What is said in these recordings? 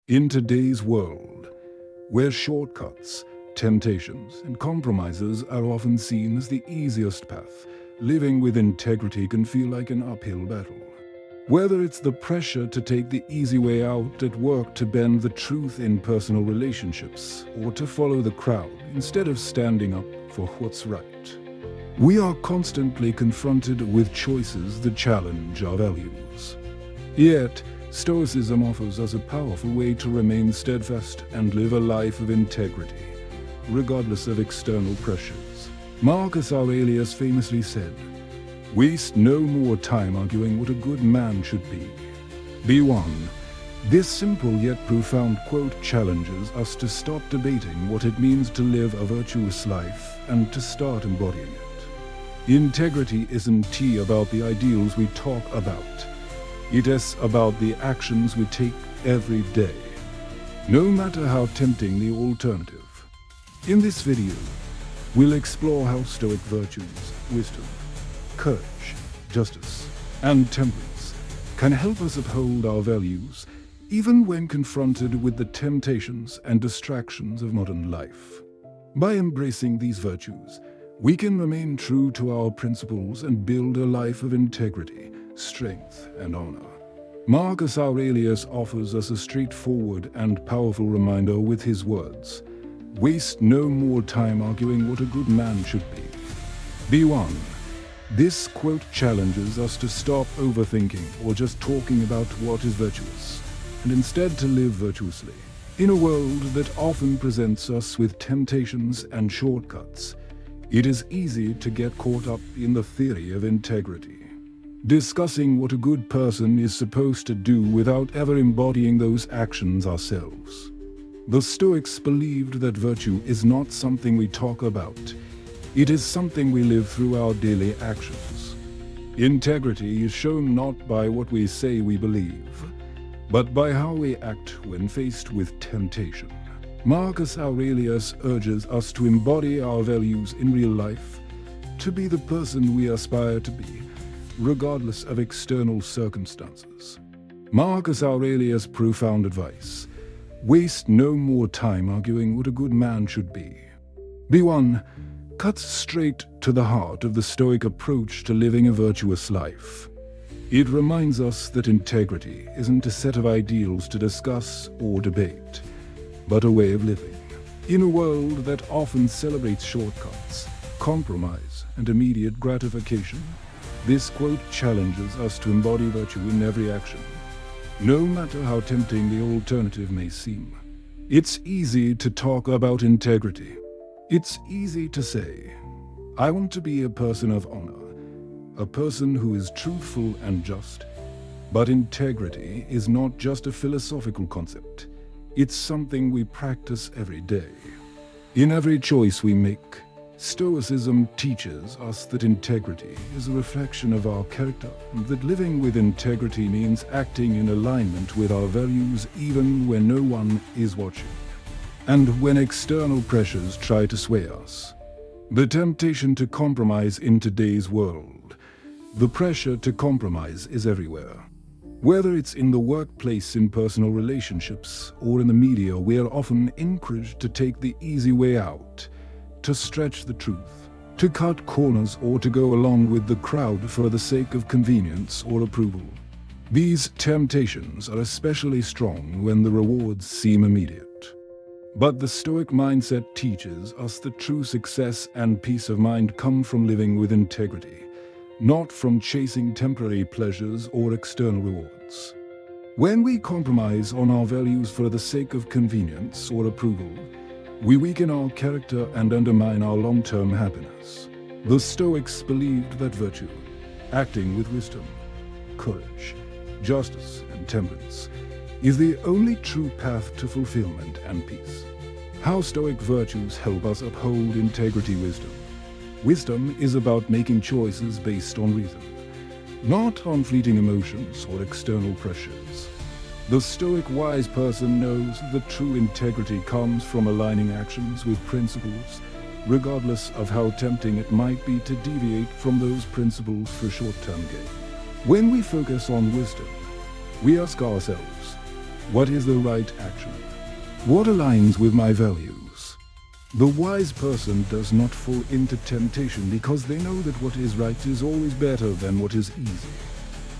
In today's world, where shortcuts, temptations, and compromises are often seen as the easiest path, living with integrity can feel like an uphill battle. Whether it's the pressure to take the easy way out at work to bend the truth in personal relationships, or to follow the crowd instead of standing up for what's right, we are constantly confronted with choices that challenge our values. Yet, Stoicism offers us a powerful way to remain steadfast and live a life of integrity, regardless of external pressures. Marcus Aurelius famously said, "Waste no more time arguing what a good man should be. Be one." This simple yet profound quote challenges us to stop debating what it means to live a virtuous life and to start embodying it. Integrity isn't about the ideals we talk about. It is about the actions we take every day, no matter how tempting the alternative. In this video, we'll explore how Stoic virtues, wisdom, courage, justice, and temperance can help us uphold our values even when confronted with the temptations and distractions of modern life. By embracing these virtues, we can remain true to our principles and build a life of integrity, strength, and honor. Marcus Aurelius offers us a straightforward and powerful reminder with his words, "Waste no more time arguing what a good man should be. Be one." This quote challenges us to stop overthinking or just talking about what is virtuous, and instead to live virtuously. In a world that often presents us with temptations and shortcuts, it is easy to get caught up in the theory of integrity, discussing what a good person is supposed to do without ever embodying those actions ourselves. The Stoics believed that virtue is not something we talk about. It is something we live through our daily actions. Integrity is shown not by what we say we believe, but by how we act when faced with temptation. Marcus Aurelius urges us to embody our values in real life, to be the person we aspire to be, regardless of external circumstances. Marcus Aurelius' profound advice: waste no more time arguing what a good man should be. Be one cuts straight to the heart of the Stoic approach to living a virtuous life. It reminds us that integrity isn't a set of ideals to discuss or debate, but a way of living. In a world that often celebrates shortcuts, compromise, and immediate gratification, this quote challenges us to embody virtue in every action, no matter how tempting the alternative may seem. It's easy to talk about integrity. It's easy to say, "I want to be a person of honor, a person who is truthful and just." But integrity is not just a philosophical concept. It's something we practice every day. In every choice we make, Stoicism teaches us that integrity is a reflection of our character, and that living with integrity means acting in alignment with our values even when no one is watching, and when external pressures try to sway us. The temptation to compromise in today's world, the pressure to compromise is everywhere. Whether it's in the workplace, in personal relationships, or in the media, we are often encouraged to take the easy way out, to stretch the truth, to cut corners, or to go along with the crowd for the sake of convenience or approval. These temptations are especially strong when the rewards seem immediate. But the Stoic mindset teaches us that true success and peace of mind come from living with integrity, not from chasing temporary pleasures or external rewards. When we compromise on our values for the sake of convenience or approval, we weaken our character and undermine our long-term happiness. The Stoics believed that virtue, acting with wisdom, courage, justice, and temperance, is the only true path to fulfillment and peace. How Stoic virtues help us uphold integrity. Wisdom is about making choices based on reason, not on fleeting emotions or external pressures. The Stoic wise person knows that true integrity comes from aligning actions with principles, regardless of how tempting it might be to deviate from those principles for short-term gain. When we focus on wisdom, we ask ourselves, What is the right action? What aligns with my values? The wise person does not fall into temptation because they know that what is right is always better than what is easy.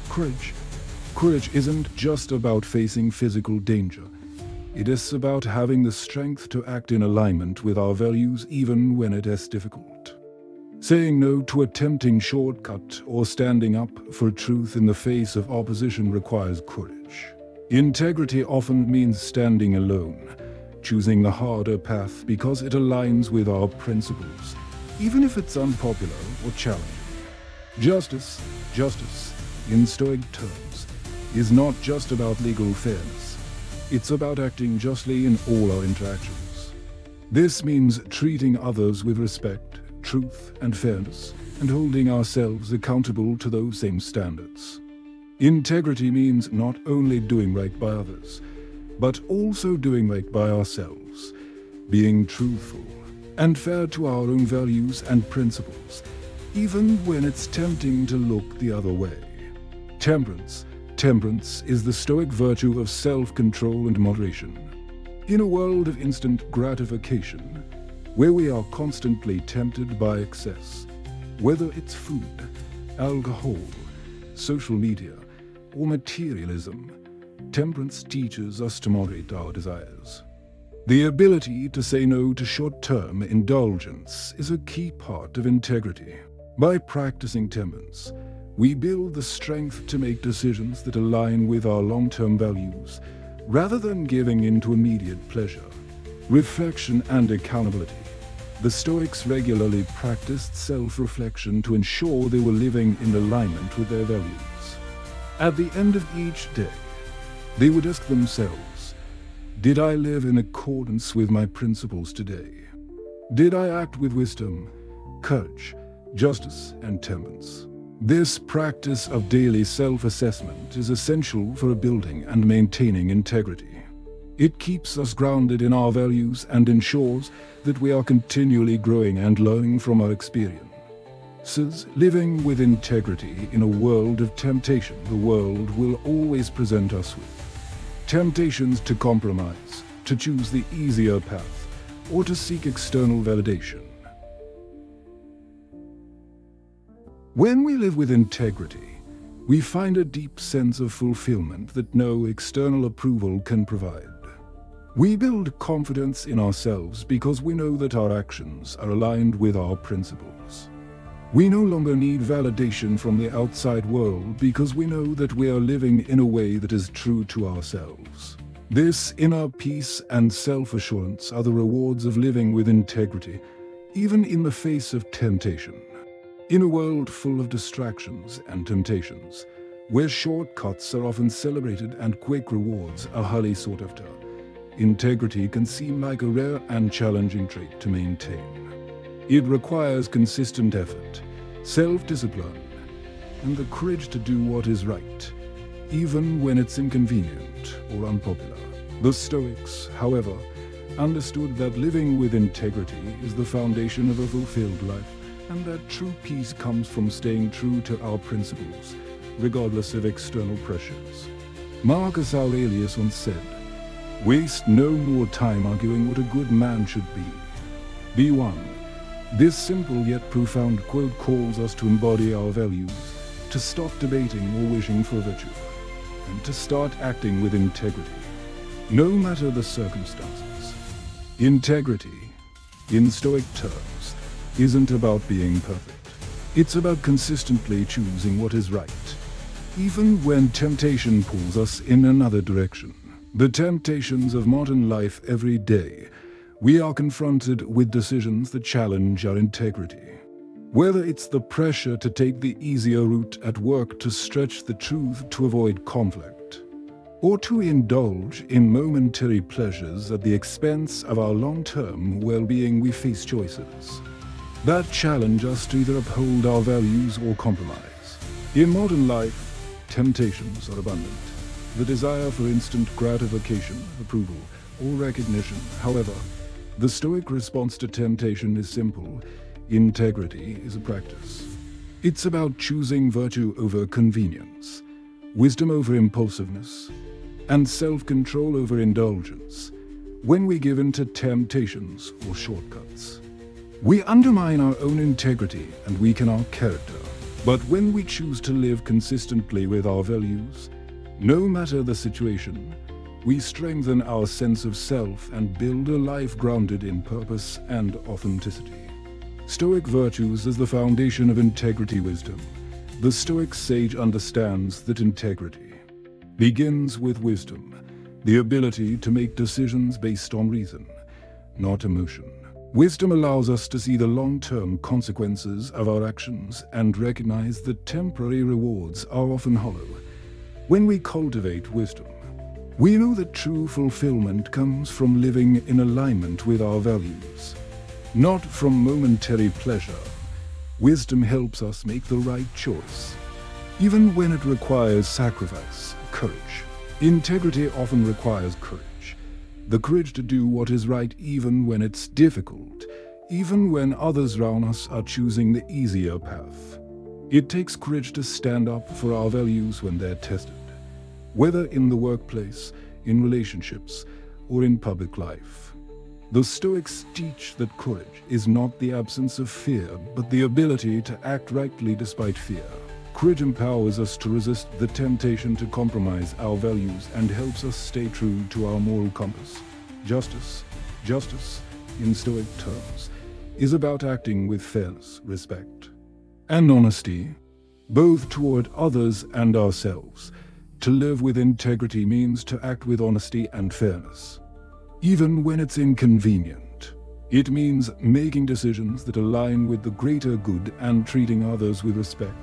Courage. Courage isn't just about facing physical danger. It is about having the strength to act in alignment with our values even when it is difficult. Saying no to a tempting shortcut or standing up for truth in the face of opposition requires courage. Integrity often means standing alone, choosing the harder path because it aligns with our principles, even if it's unpopular or challenging. Justice, in Stoic terms, is not just about legal fairness. It's about acting justly in all our interactions. This means treating others with respect, truth, and fairness, and holding ourselves accountable to those same standards. Integrity means not only doing right by others, but also doing right by ourselves, being truthful and fair to our own values and principles, even when it's tempting to look the other way. Temperance. Temperance is the Stoic virtue of self-control and moderation. In a world of instant gratification, where we are constantly tempted by excess, whether it's food, alcohol, social media, or materialism, temperance teaches us to moderate our desires. The ability to say no to short-term indulgence is a key part of integrity. By practicing temperance, we build the strength to make decisions that align with our long-term values, rather than giving in to immediate pleasure. Reflection and accountability. The Stoics regularly practiced self-reflection to ensure they were living in alignment with their values. At the end of each day, they would ask themselves, did I live in accordance with my principles today? Did I act with wisdom, courage, justice, and temperance? This practice of daily self-assessment is essential for building and maintaining integrity. It keeps us grounded in our values and ensures that we are continually growing and learning from our experience. Living with integrity in a world of temptation, the world will always present us with temptations to compromise, to choose the easier path, or to seek external validation. When we live with integrity, we find a deep sense of fulfillment that no external approval can provide. We build confidence in ourselves because we know that our actions are aligned with our principles. We no longer need validation from the outside world because we know that we are living in a way that is true to ourselves. This inner peace and self-assurance are the rewards of living with integrity, even in the face of temptation. In a world full of distractions and temptations, where shortcuts are often celebrated and quick rewards are highly sought after, integrity can seem like a rare and challenging trait to maintain. It requires consistent effort, self-discipline, and the courage to do what is right, even when it's inconvenient or unpopular. The Stoics, however, understood that living with integrity is the foundation of a fulfilled life, and that true peace comes from staying true to our principles, regardless of external pressures. Marcus Aurelius once said, "Waste no more time arguing what a good man should be. Be one." This simple yet profound quote calls us to embody our values, to stop debating or wishing for virtue, and to start acting with integrity, no matter the circumstances. Integrity, in Stoic terms, isn't about being perfect. It's about consistently choosing what is right, even when temptation pulls us in another direction. The temptations of modern life every day, we are confronted with decisions that challenge our integrity. Whether it's the pressure to take the easier route at work to stretch the truth to avoid conflict, or to indulge in momentary pleasures at the expense of our long-term well-being, we face choices that challenge us to either uphold our values or compromise. In modern life, temptations are abundant. The desire for instant gratification, approval, or recognition. However, the Stoic response to temptation is simple. Integrity is a practice. It's about choosing virtue over convenience, wisdom over impulsiveness, and self-control over indulgence when we give in to temptations or shortcuts. We undermine our own integrity and weaken our character. But when we choose to live consistently with our values, no matter the situation, we strengthen our sense of self and build a life grounded in purpose and authenticity. Stoic virtues as the foundation of integrity wisdom. The Stoic sage understands that integrity begins with wisdom, the ability to make decisions based on reason, not emotion. Wisdom allows us to see the long-term consequences of our actions and recognize that temporary rewards are often hollow. When we cultivate wisdom, we know that true fulfillment comes from living in alignment with our values, not from momentary pleasure. Wisdom helps us make the right choice, even when it requires sacrifice, courage. Integrity often requires courage. The courage to do what is right even when it's difficult, even when others around us are choosing the easier path. It takes courage to stand up for our values when they're tested, whether in the workplace, in relationships, or in public life. The Stoics teach that courage is not the absence of fear, but the ability to act rightly despite fear. Courage empowers us to resist the temptation to compromise our values and helps us stay true to our moral compass. Justice, in Stoic terms, is about acting with fairness, respect, and honesty, both toward others and ourselves. To live with integrity means to act with honesty and fairness, even when it's inconvenient. It means making decisions that align with the greater good and treating others with respect.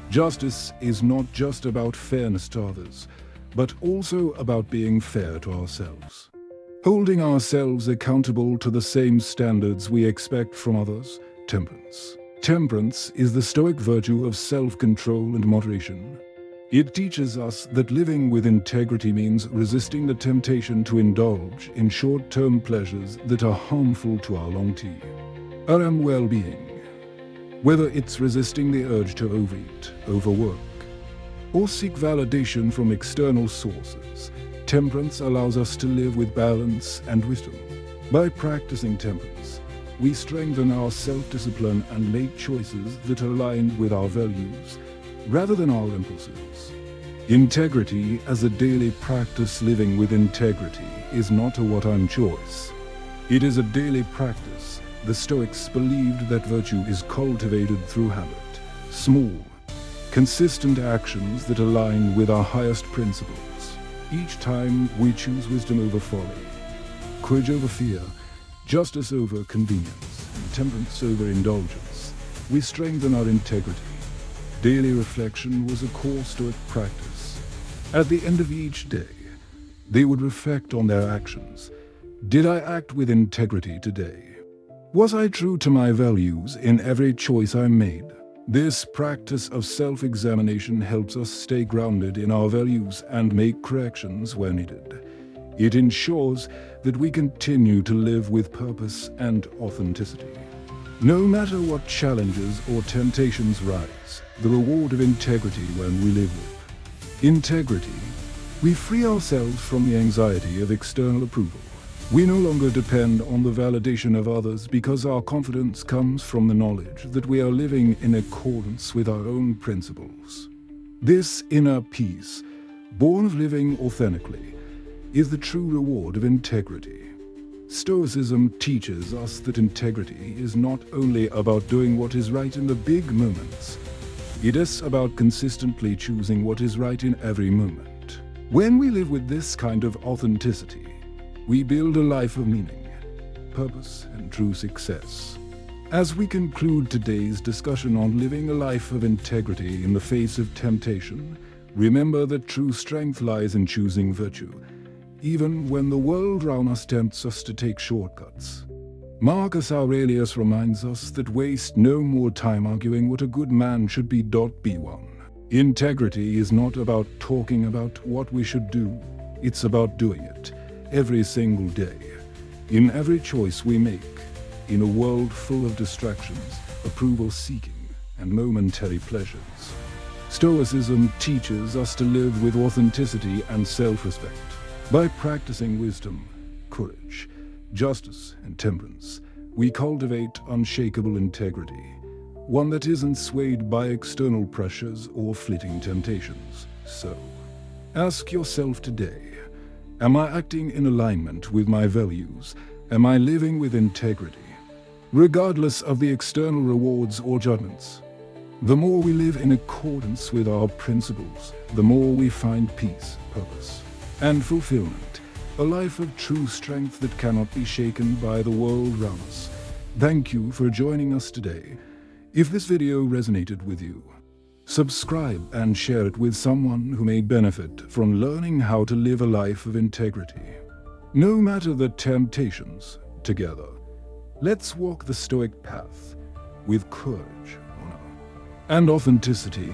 Justice is not just about fairness to others, but also about being fair to ourselves. Holding ourselves accountable to the same standards we expect from others. Temperance. Temperance is the Stoic virtue of self-control and moderation. It teaches us that living with integrity means resisting the temptation to indulge in short-term pleasures that are harmful to our long-term well-being. Whether it's resisting the urge to overeat, overwork, or seek validation from external sources, temperance allows us to live with balance and wisdom. By practicing temperance, we strengthen our self-discipline and make choices that align with our values, rather than our impulses. Integrity as a daily practice. Living with integrity is not a one-time choice. It is a daily practice. The Stoics believed that virtue is cultivated through habit, small, consistent actions that align with our highest principles. Each time we choose wisdom over folly, courage over fear, justice over convenience, and temperance over indulgence, we strengthen our integrity. Daily reflection was a core Stoic practice. At the end of each day, they would reflect on their actions. Did I act with integrity today? Was I true to my values in every choice I made? This practice of self-examination helps us stay grounded in our values and make corrections where needed. It ensures that we continue to live with purpose and authenticity. No matter what challenges or temptations rise, the reward of integrity when we live with integrity, we free ourselves from the anxiety of external approval. We no longer depend on the validation of others because our confidence comes from the knowledge that we are living in accordance with our own principles. This inner peace, born of living authentically, is the true reward of integrity. Stoicism teaches us that integrity is not only about doing what is right in the big moments, it is about consistently choosing what is right in every moment. When we live with this kind of authenticity, we build a life of meaning, purpose, and true success. As we conclude today's discussion on living a life of integrity in the face of temptation, remember that true strength lies in choosing virtue, even when the world around us tempts us to take shortcuts. Marcus Aurelius reminds us that waste no more time arguing what a good man should be. Be one. Integrity is not about talking about what we should do, it's about doing it. Every single day, in every choice we make, in a world full of distractions, approval-seeking, and momentary pleasures. Stoicism teaches us to live with authenticity and self-respect. By practicing wisdom, courage, justice, and temperance, we cultivate unshakable integrity, one that isn't swayed by external pressures or fleeting temptations. So, ask yourself today, am I acting in alignment with my values? Am I living with integrity, regardless of the external rewards or judgments? The more we live in accordance with our principles, the more we find peace, purpose, and fulfillment, a life of true strength that cannot be shaken by the world around us. Thank you for joining us today. If this video resonated with you, subscribe and share it with someone who may benefit from learning how to live a life of integrity. No matter the temptations, together, let's walk the Stoic path with courage, honor, and authenticity.